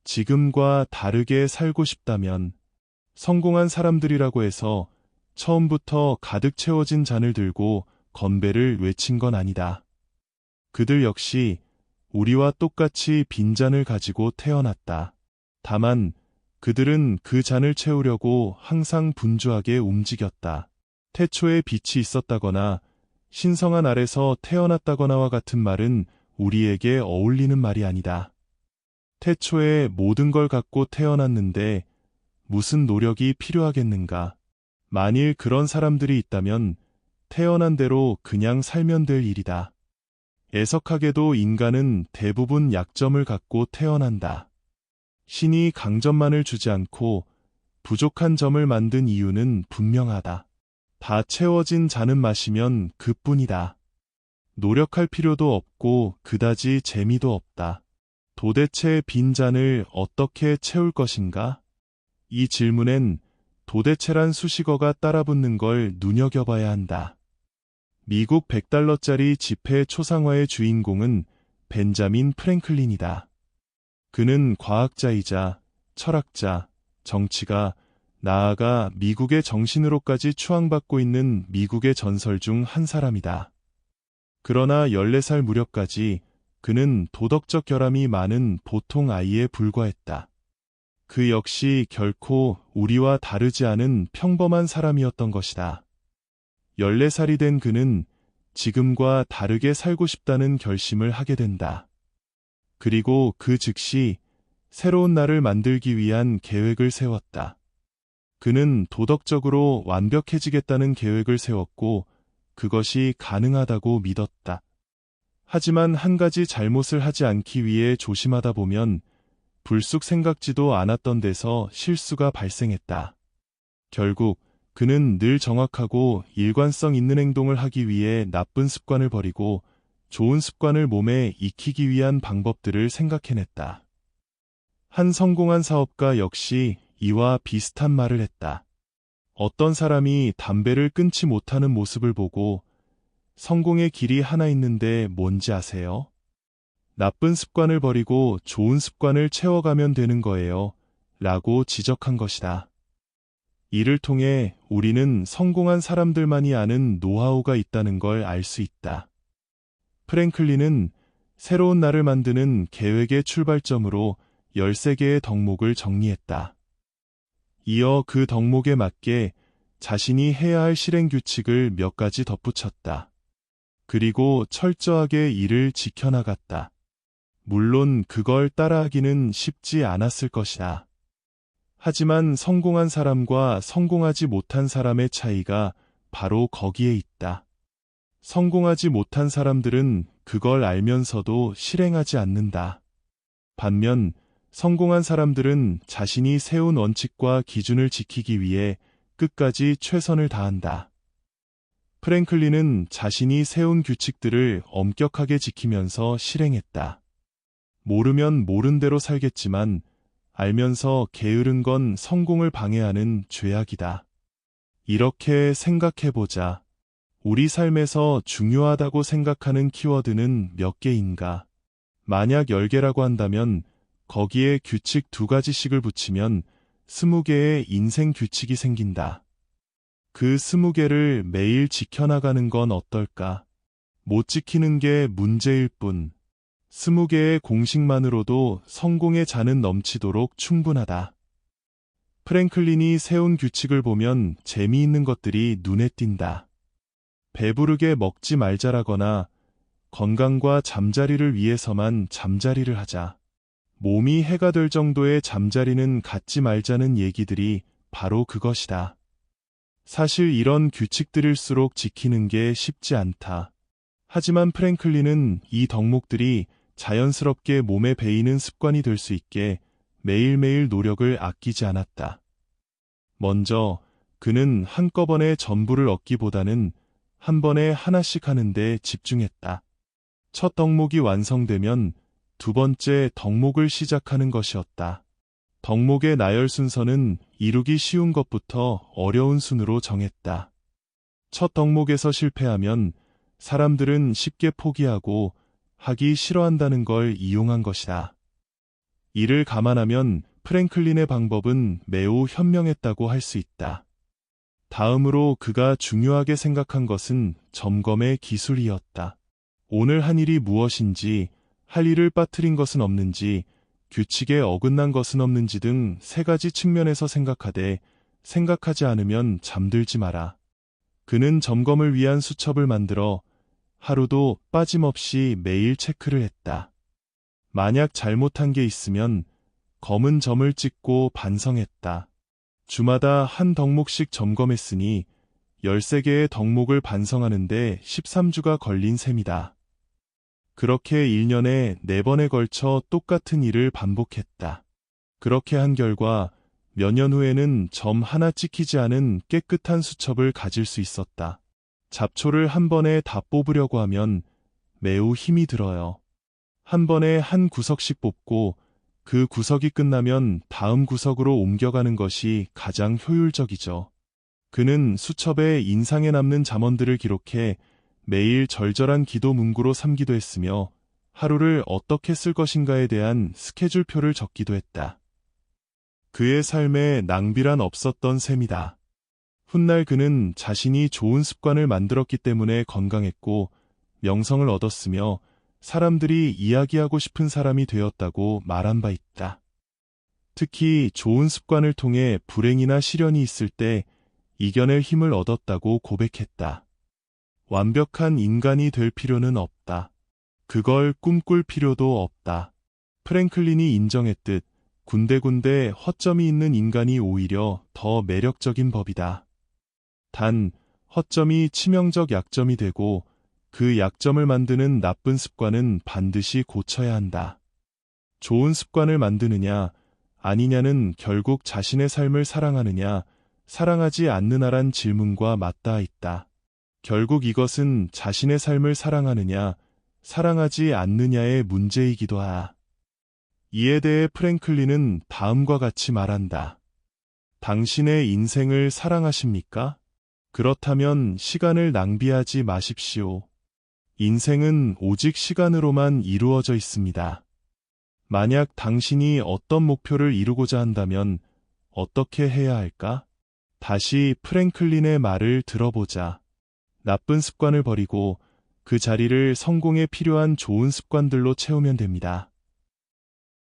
지금과 다르게 살고 싶다면 성공한 사람들이라고 해서 처음부터 가득 채워진 잔을 들고 건배를 외친 건 아니다. 그들 역시 우리와 똑같이 빈잔을 가지고 태어났다. 다만 그들은 그 잔을 채우려고 항상 분주하게 움직였다. 태초에 빛이 있었다거나 신성한 알에서 태어났다거나와 같은 말은 우리에게 어울리는 말이 아니다. 태초에 모든 걸 갖고 태어났는데 무슨 노력이 필요하겠는가? 만일 그런 사람들이 있다면 태어난 대로 그냥 살면 될 일이다. 애석하게도 인간은 대부분 약점을 갖고 태어난다. 신이 강점만을 주지 않고 부족한 점을 만든 이유는 분명하다. 다 채워진 잔은 마시면 그뿐이다. 노력할 필요도 없고 그다지 재미도 없다. 도대체 빈 잔을 어떻게 채울 것인가? 이 질문엔 도대체란 수식어가 따라붙는 걸 눈여겨봐야 한다. 미국 100달러짜리 지폐 초상화의 주인공은 벤자민 프랭클린이다. 그는 과학자이자 철학자, 정치가, 나아가 미국의 정신으로까지 추앙받고 있는 미국의 전설 중 한 사람이다. 그러나 14살 무렵까지 그는 도덕적 결함이 많은 보통 아이에 불과했다. 그 역시 결코 우리와 다르지 않은 평범한 사람이었던 것이다. 14살이 된 그는 지금과 다르게 살고 싶다는 결심을 하게 된다. 그리고 그 즉시 새로운 나를 만들기 위한 계획을 세웠다. 그는 도덕적으로 완벽해지겠다는 계획을 세웠고 그것이 가능하다고 믿었다. 하지만 한 가지 잘못을 하지 않기 위해 조심하다 보면 불쑥 생각지도 않았던 데서 실수가 발생했다. 결국 그는 늘 정확하고 일관성 있는 행동을 하기 위해 나쁜 습관을 버리고 좋은 습관을 몸에 익히기 위한 방법들을 생각해냈다. 한 성공한 사업가 역시 이와 비슷한 말을 했다. 어떤 사람이 담배를 끊지 못하는 모습을 보고 성공의 길이 하나 있는데 뭔지 아세요? 나쁜 습관을 버리고 좋은 습관을 채워가면 되는 거예요. 라고 지적한 것이다. 이를 통해 우리는 성공한 사람들만이 아는 노하우가 있다는 걸 알 수 있다. 프랭클린은 새로운 나를 만드는 계획의 출발점으로 13개의 덕목을 정리했다. 이어 그 덕목에 맞게 자신이 해야 할 실행 규칙을 몇 가지 덧붙였다. 그리고 철저하게 이를 지켜나갔다. 물론 그걸 따라하기는 쉽지 않았을 것이다. 하지만 성공한 사람과 성공하지 못한 사람의 차이가 바로 거기에 있다. 성공하지 못한 사람들은 그걸 알면서도 실행하지 않는다. 반면 성공한 사람들은 자신이 세운 원칙과 기준을 지키기 위해 끝까지 최선을 다한다. 프랭클린은 자신이 세운 규칙들을 엄격하게 지키면서 실행했다. 모르면 모른 대로 살겠지만 알면서 게으른 건 성공을 방해하는 죄악이다. 이렇게 생각해보자. 우리 삶에서 중요하다고 생각하는 키워드는 몇 개인가? 만약 10개라고 한다면 거기에 규칙 2가지씩을 붙이면 20개의 인생 규칙이 생긴다. 그 20개를 매일 지켜나가는 건 어떨까? 못 지키는 게 문제일 뿐. 20개의 공식만으로도 성공의 잔은 넘치도록 충분하다. 프랭클린이 세운 규칙을 보면 재미있는 것들이 눈에 띈다. 배부르게 먹지 말자라거나 건강과 잠자리를 위해서만 잠자리를 하자. 몸이 해가 될 정도의 잠자리는 갖지 말자는 얘기들이 바로 그것이다. 사실 이런 규칙들일수록 지키는 게 쉽지 않다. 하지만 프랭클린은 이 덕목들이 자연스럽게 몸에 배이는 습관이 될 수 있게 매일매일 노력을 아끼지 않았다. 먼저 그는 한꺼번에 전부를 얻기보다는 한 번에 하나씩 하는데 집중했다. 첫 덕목이 완성되면 두 번째 덕목을 시작하는 것이었다. 덕목의 나열 순서는 이루기 쉬운 것부터 어려운 순으로 정했다. 첫 덕목에서 실패하면 사람들은 쉽게 포기하고 하기 싫어한다는 걸 이용한 것이다. 이를 감안하면 프랭클린의 방법은 매우 현명했다고 할 수 있다. 다음으로 그가 중요하게 생각한 것은 점검의 기술이었다. 오늘 한 일이 무엇인지, 할 일을 빠뜨린 것은 없는지, 규칙에 어긋난 것은 없는지 등 세 가지 측면에서 생각하되 생각하지 않으면 잠들지 마라. 그는 점검을 위한 수첩을 만들어 하루도 빠짐없이 매일 체크를 했다. 만약 잘못한 게 있으면 검은 점을 찍고 반성했다. 주마다 한 덕목씩 점검했으니 13개의 덕목을 반성하는데 13주가 걸린 셈이다. 그렇게 1년에 4번에 걸쳐 똑같은 일을 반복했다. 그렇게 한 결과 몇 년 후에는 점 하나 찍히지 않은 깨끗한 수첩을 가질 수 있었다. 잡초를 한 번에 다 뽑으려고 하면 매우 힘이 들어요. 한 번에 한 구석씩 뽑고 그 구석이 끝나면 다음 구석으로 옮겨가는 것이 가장 효율적이죠. 그는 수첩에 인상에 남는 잠언들을 기록해 매일 절절한 기도 문구로 삼기도 했으며 하루를 어떻게 쓸 것인가에 대한 스케줄표를 적기도 했다. 그의 삶에 낭비란 없었던 셈이다. 훗날 그는 자신이 좋은 습관을 만들었기 때문에 건강했고 명성을 얻었으며 사람들이 이야기하고 싶은 사람이 되었다고 말한 바 있다. 특히 좋은 습관을 통해 불행이나 시련이 있을 때 이겨낼 힘을 얻었다고 고백했다. 완벽한 인간이 될 필요는 없다. 그걸 꿈꿀 필요도 없다. 프랭클린이 인정했듯 군데군데 허점이 있는 인간이 오히려 더 매력적인 법이다. 단, 허점이 치명적 약점이 되고 그 약점을 만드는 나쁜 습관은 반드시 고쳐야 한다. 좋은 습관을 만드느냐, 아니냐는 결국 자신의 삶을 사랑하느냐, 사랑하지 않느냐란 질문과 맞닿아 있다. 결국 이것은 자신의 삶을 사랑하느냐, 사랑하지 않느냐의 문제이기도 하다. 이에 대해 프랭클린은 다음과 같이 말한다. 당신의 인생을 사랑하십니까? 그렇다면 시간을 낭비하지 마십시오. 인생은 오직 시간으로만 이루어져 있습니다. 만약 당신이 어떤 목표를 이루고자 한다면 어떻게 해야 할까? 다시 프랭클린의 말을 들어보자. 나쁜 습관을 버리고 그 자리를 성공에 필요한 좋은 습관들로 채우면 됩니다.